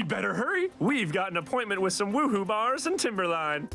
We'd better hurry. We've got an appointment with some woohoo bars and Timberline.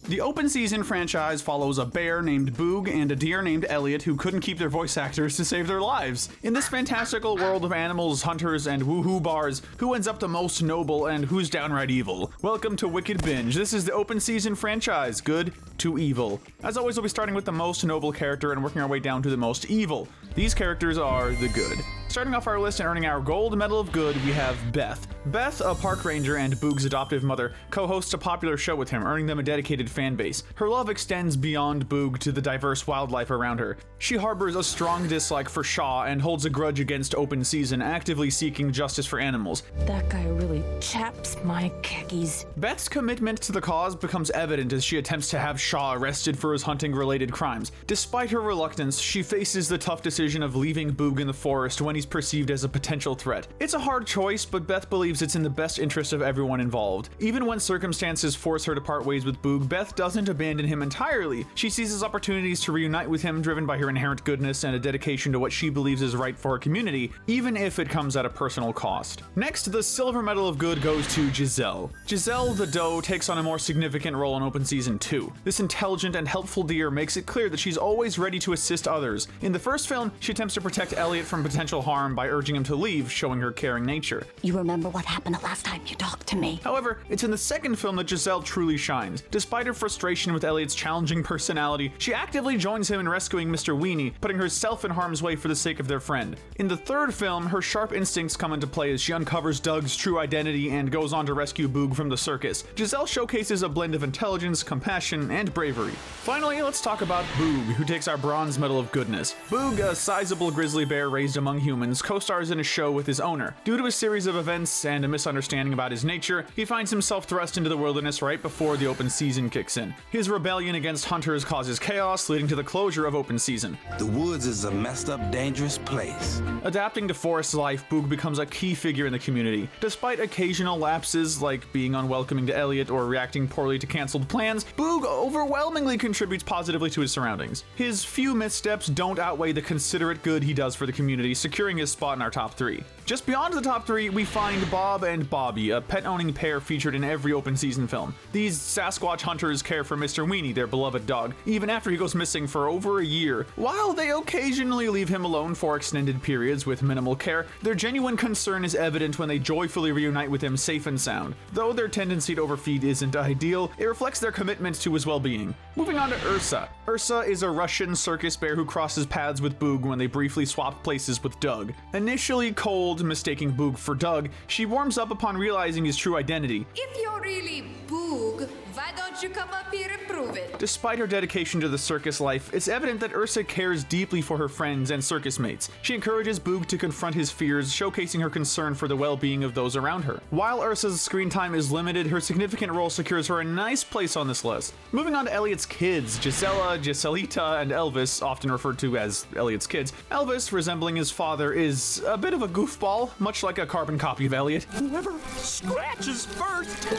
The open season franchise follows a bear named Boog and a deer named Elliot who couldn't keep their voice actors to save their lives. In this fantastical world of animals, hunters, and woohoo bars, who ends up the most noble and who's downright evil? Welcome to Wicked Binge. This is the open season franchise, good to evil. As always, we'll be starting with the most noble character and working our way down to the most evil. These characters are the good. Starting off our list and earning our gold medal of good, we have Beth. Beth, a park ranger and Boog's adoptive mother, co-hosts a popular show with him, earning them a dedicated fan base. Her love extends beyond Boog to the diverse wildlife around her. She harbors a strong dislike for Shaw and holds a grudge against open season, actively seeking justice for animals. That guy really chaps my khakis. Beth's commitment to the cause becomes evident as she attempts to have Shaw arrested for his hunting-related crimes. Despite her reluctance, she faces the tough decision of leaving Boog in the forest when he's perceived as a potential threat. It's a hard choice, but Beth believes it's in the best interest of everyone involved. Even when circumstances force her to part ways with Boog, Beth doesn't abandon him entirely. She seizes opportunities to reunite with him, driven by her inherent goodness and a dedication to what she believes is right for her community, even if it comes at a personal cost. Next, the silver medal of good goes to Giselle. Giselle the doe takes on a more significant role in Open Season 2. This intelligent and helpful deer makes it clear that she's always ready to assist others. In the first film, she attempts to protect Elliot from potential harm by urging him to leave, showing her caring nature. You remember what happened the last time you talked to me? However, it's in the second film that Giselle truly shines. Despite her frustration with Elliot's challenging personality, she actively joins him in rescuing Mr. Weenie, putting herself in harm's way for the sake of their friend. In the third film, her sharp instincts come into play as she uncovers Doug's true identity and goes on to rescue Boog from the circus. Giselle showcases a blend of intelligence, compassion, and bravery. Finally, let's talk about Boog, who takes our bronze medal of goodness. Boog, a sizable grizzly bear raised among humans, co-stars in a show with his owner. Due to a series of events and a misunderstanding about his nature, he finds himself thrust into the wilderness right before the open season kicks in. His rebellion against hunters causes chaos, leading to the closure of open season. The woods is a messed up, dangerous place. Adapting to forest life, Boog becomes a key figure in the community. Despite occasional lapses, like being unwelcoming to Elliot or reacting poorly to cancelled plans, Boog overwhelmingly contributes positively to his surroundings. His few missteps don't outweigh the considerate good he does for the community, securing his spot in our top 3. Just beyond the top 3, we find Bob and Bobby, a pet-owning pair featured in every open season film. These Sasquatch hunters care for Mr. Weenie, their beloved dog, even after he goes missing for over a year. While they occasionally leave him alone for extended periods with minimal care, their genuine concern is evident when they joyfully reunite with him safe and sound. Though their tendency to overfeed isn't ideal, it reflects their commitment to his well-being. Moving on to Ursa. Ursa is a Russian circus bear who crosses paths with Boog when they briefly swap places with Doug. Initially cold, mistaking Boog for Doug, she warms up upon realizing his true identity. If you're really Boog, why don't you come up here and prove it? Despite her dedication to the circus life, it's evident that Ursa cares deeply for her friends and circus mates. She encourages Boog to confront his fears, showcasing her concern for the well-being of those around her. While Ursa's screen time is limited, her significant role secures her a nice place on this list. Moving on to Elliot's kids, Gisela, Giselita, and Elvis, often referred to as Elliot's kids. Elvis, resembling his father, is a bit of a goofball, much like a carbon copy of Elliot. Whoever scratches first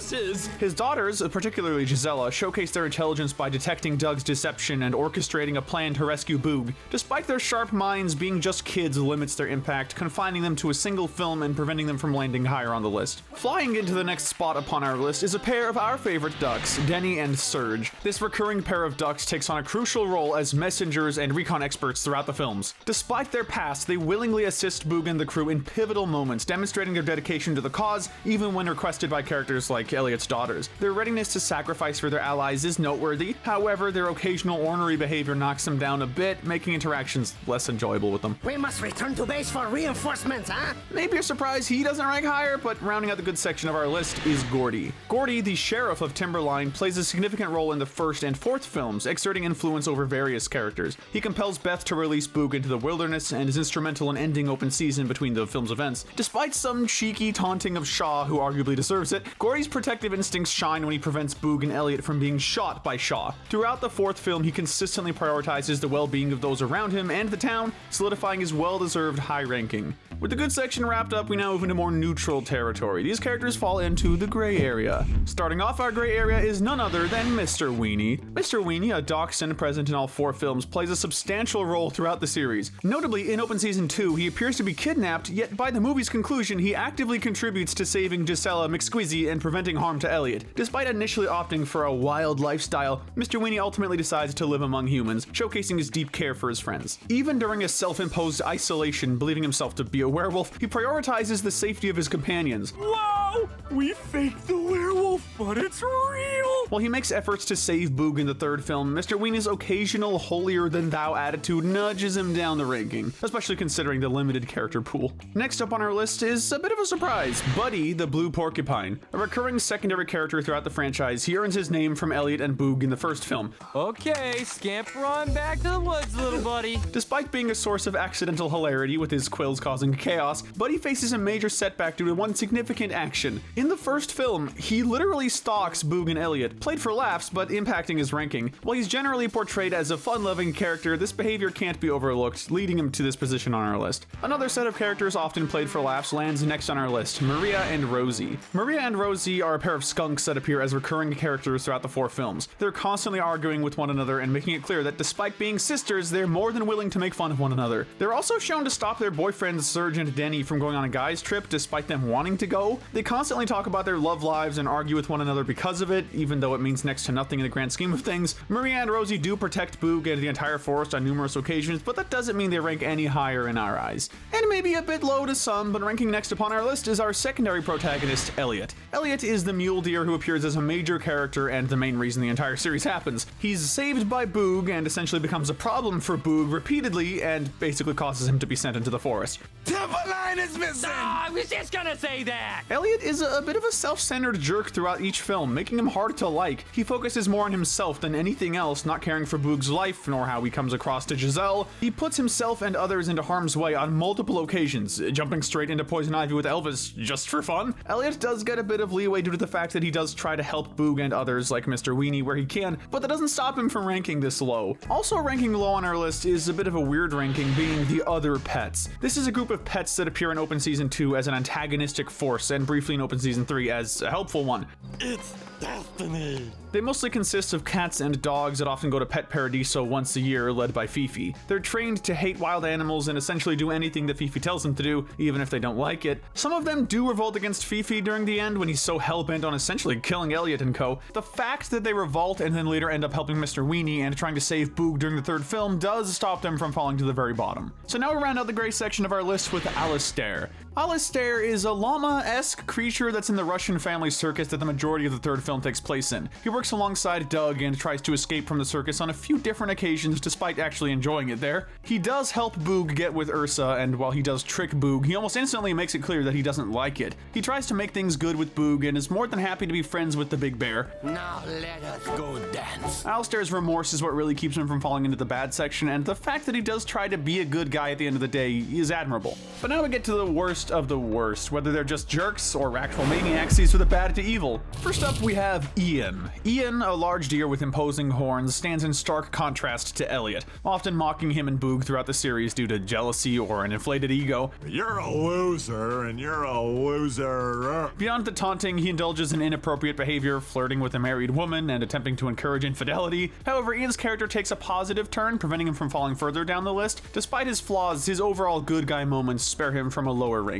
loses. His daughters, particularly Gisela, showcase their intelligence by detecting Doug's deception and orchestrating a plan to rescue Boog. Despite their sharp minds, being just kids limits their impact, confining them to a single film and preventing them from landing higher on the list. Flying into the next spot upon our list is a pair of our favorite ducks, Denny and Serge. This recurring pair of ducks takes on a crucial role as messengers and recon experts throughout the films. Despite their past, they willingly assist Boog and the crew in pivotal moments, demonstrating their dedication to the cause, even when requested by characters like Elliot's daughters. Their readiness to sacrifice for their allies is noteworthy. However, their occasional ornery behavior knocks them down a bit, making interactions less enjoyable with them. We must return to base for reinforcements, huh? Maybe you're surprised he doesn't rank higher, but rounding out the good section of our list is Gordy. Gordy, the sheriff of Timberline, plays a significant role in the first and fourth films, exerting influence over various characters. He compels Beth to release Boog into the wilderness and is instrumental in ending open season between the film's events. Despite some cheeky taunting of Shaw, who arguably deserves it, Gordy's protective instincts shine when he prevents Boog and Elliot from being shot by Shaw. Throughout the fourth film, he consistently prioritizes the well-being of those around him and the town, solidifying his well-deserved high ranking. With the good section wrapped up, we now move into more neutral territory. These characters fall into the gray area. Starting off our gray area is none other than Mr. Weenie. Mr. Weenie, a dachshund present in all 4 films, plays a substantial role throughout the series. Notably, in Open Season 2, he appears to be kidnapped, yet by the movie's conclusion, he actively contributes to saving Gisela McSquizzy and preventing harm to Elliot. Despite initially opting for a wild lifestyle, Mr. Weenie ultimately decides to live among humans, showcasing his deep care for his friends. Even during his self-imposed isolation, believing himself to be a werewolf, he prioritizes the safety of his companions. Whoa! We faked the werewolf, but it's real! While he makes efforts to save Boog in the 3rd film, Mr. Weenie's occasional holier-than-thou attitude nudges him down the ranking, especially considering the limited character pool. Next up on our list is a bit of a surprise. Buddy, the blue porcupine. A recurring secondary character throughout the franchise, he earns his name from Elliot and Boog in the 1st film. Okay, scamper on back to the woods, little buddy. Despite being a source of accidental hilarity with his quills causing chaos, Buddy faces a major setback due to one significant action. In the 1st film, he literally stalks Boog and Elliot, played for laughs but impacting his ranking. While he's generally portrayed as a fun-loving character, this behavior can't be overlooked, leading him to this position on our list. Another set of characters often played for laughs lands next on our list, Maria and Rosie. Maria and Rosie are a pair of skunks that appear as recurring characters throughout the 4 films. They're constantly arguing with one another and making it clear that despite being sisters, they're more than willing to make fun of one another. They're also shown to stop their boyfriends Serge and Denny from going on a guy's trip despite them wanting to go. They constantly talk about their love lives and argue with one another because of it, even though it means next to nothing in the grand scheme of things. Maria and Rosie do protect Boog and the entire forest on numerous occasions, but that doesn't mean they rank any higher in our eyes. And maybe a bit low to some, but ranking next upon our list is our secondary protagonist, Elliot. Elliot is the mule deer who appears as a major character and the main reason the entire series happens. He's saved by Boog and essentially becomes a problem for Boog repeatedly and basically causes him to be sent into the forest. Timberline is missing! I was just gonna say that. Elliot is a bit of a self-centered jerk throughout each film, making him hard to like. He focuses more on himself than anything else, not caring for Boog's life nor how he comes across to Giselle. He puts himself and others into harm's way on multiple occasions, jumping straight into Poison Ivy with Elvis just for fun. Elliot does get a bit of leeway due to the fact that he does try to help Boog and others like Mr. Weenie where he can, but that doesn't stop him from ranking this low. Also ranking low on our list is a bit of a weird ranking, being the other pets. This is a group of pets that appear in Open Season 2 as an antagonistic force and briefly in Open Season 3 as a helpful one. It's destiny. They mostly consist of cats and dogs that often go to Pet Paradiso once a year, led by Fifi. They're trained to hate wild animals and essentially do anything that Fifi tells them to do, even if they don't like it. Some of them do revolt against Fifi during the end when he's so hell-bent on essentially killing Elliot and co. The fact that they revolt and then later end up helping Mr. Weenie and trying to save Boog during the 3rd film does stop them from falling to the very bottom. So now we round out the gray section of our list with Alistair. Alistair is a llama-esque creature that's in the Russian family circus that the majority of the 3rd film takes place in. He works alongside Doug and tries to escape from the circus on a few different occasions despite actually enjoying it there. He does help Boog get with Ursa, and while he does trick Boog, he almost instantly makes it clear that he doesn't like it. He tries to make things good with Boog and is more than happy to be friends with the big bear. Now let us go dance. Alistair's remorse is what really keeps him from falling into the bad section, and the fact that he does try to be a good guy at the end of the day is admirable. But now we get to the worst of the worst, whether they're just jerks or actual maniacs, these are the bad to evil. First up, we have Ian. Ian, a large deer with imposing horns, stands in stark contrast to Elliot, often mocking him and Boog throughout the series due to jealousy or an inflated ego. You're a loser, and you're a loser. Beyond the taunting, he indulges in inappropriate behavior, flirting with a married woman and attempting to encourage infidelity. However, Ian's character takes a positive turn, preventing him from falling further down the list. Despite his flaws, his overall good guy moments spare him from a lower ranking.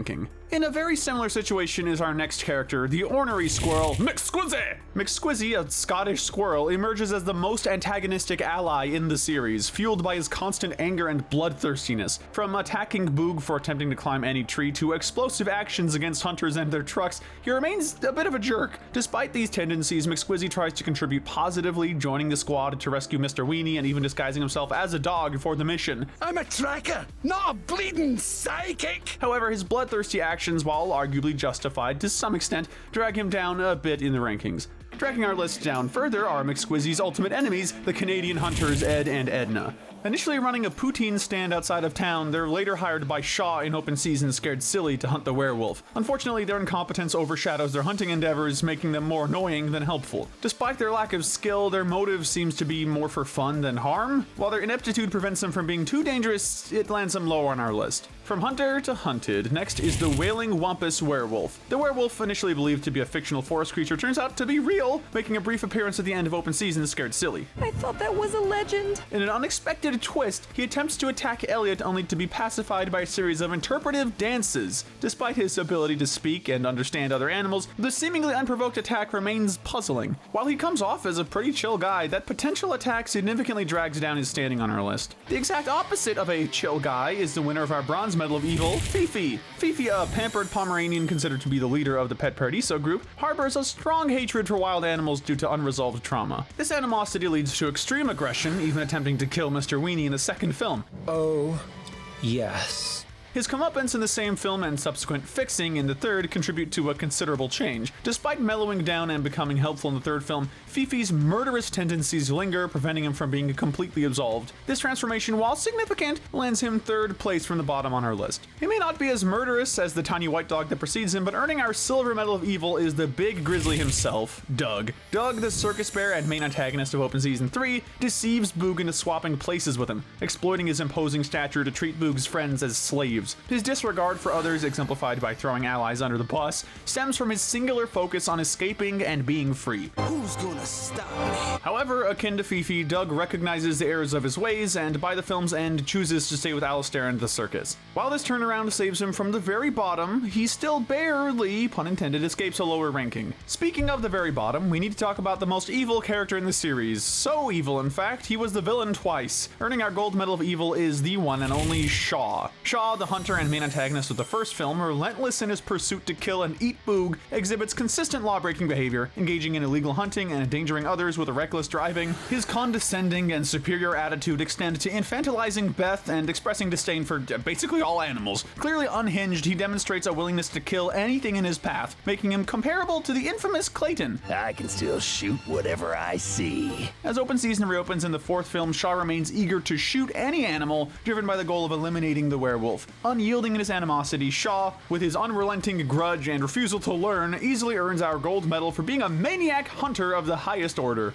In a very similar situation is our next character, the ornery squirrel, McSquizzy! McSquizzy, a Scottish squirrel, emerges as the most antagonistic ally in the series, fueled by his constant anger and bloodthirstiness. From attacking Boog for attempting to climb any tree to explosive actions against hunters and their trucks, he remains a bit of a jerk. Despite these tendencies, McSquizzy tries to contribute positively, joining the squad to rescue Mr. Weenie and even disguising himself as a dog for the mission. I'm a tracker, not a bleeding psychic. However, his bloodthirsty actions, while arguably justified to some extent, drag him down a bit in the rankings. Dragging our list down further are McSquizzy's ultimate enemies, the Canadian hunters Ed and Edna. Initially running a poutine stand outside of town, they're later hired by Shaw in open season Scared Silly to hunt the werewolf. Unfortunately, their incompetence overshadows their hunting endeavors, making them more annoying than helpful. Despite their lack of skill, their motive seems to be more for fun than harm. While their ineptitude prevents them from being too dangerous, it lands them lower on our list. From hunter to hunted, next is the Wailing Wampus Werewolf. The werewolf, initially believed to be a fictional forest creature, turns out to be real, making a brief appearance at the end of open season Scared Silly. I thought that was a legend. In an unexpected twist, he attempts to attack Elliot only to be pacified by a series of interpretive dances. Despite his ability to speak and understand other animals, the seemingly unprovoked attack remains puzzling. While he comes off as a pretty chill guy, that potential attack significantly drags down his standing on our list. The exact opposite of a chill guy is the winner of our bronze medal of evil, Fifi. Fifi, a pampered Pomeranian considered to be the leader of the Pet Paradiso group, harbors a strong hatred for wild animals due to unresolved trauma. This animosity leads to extreme aggression, even attempting to kill Mr. Weenie in the second film. Oh, yes. His comeuppance in the same film and subsequent fixing in the third contribute to a considerable change. Despite mellowing down and becoming helpful in the third film, Fifi's murderous tendencies linger, preventing him from being completely absolved. This transformation, while significant, lands him third place from the bottom on our list. He may not be as murderous as the tiny white dog that precedes him, but earning our silver medal of evil is the big grizzly himself, Doug. Doug, the circus bear and main antagonist of Open Season 3, deceives Boog into swapping places with him, exploiting his imposing stature to treat Boog's friends as slaves. His disregard for others, exemplified by throwing allies under the bus, stems from his singular focus on escaping and being free. Who's gonna stop me? However, akin to Fifi, Doug recognizes the errors of his ways and, by the film's end, chooses to stay with Alistair and the circus. While this turnaround saves him from the very bottom, he still barely, pun intended, escapes a lower ranking. Speaking of the very bottom, we need to talk about the most evil character in the series. So evil, in fact, he was the villain twice. Earning our gold medal of evil is the one and only Shaw. Shaw, the hunter and main antagonist of the first film, relentless in his pursuit to kill and eat Boog, exhibits consistent law-breaking behavior, engaging in illegal hunting and endangering others with reckless driving. His condescending and superior attitude extend to infantilizing Beth and expressing disdain for basically all animals. Clearly unhinged, he demonstrates a willingness to kill anything in his path, making him comparable to the infamous Clayton. I can still shoot whatever I see. As open season reopens in the fourth film, Shaw remains eager to shoot any animal, driven by the goal of eliminating the werewolf. Unyielding in his animosity, Shaw, with his unrelenting grudge and refusal to learn, easily earns our gold medal for being a maniac hunter of the highest order.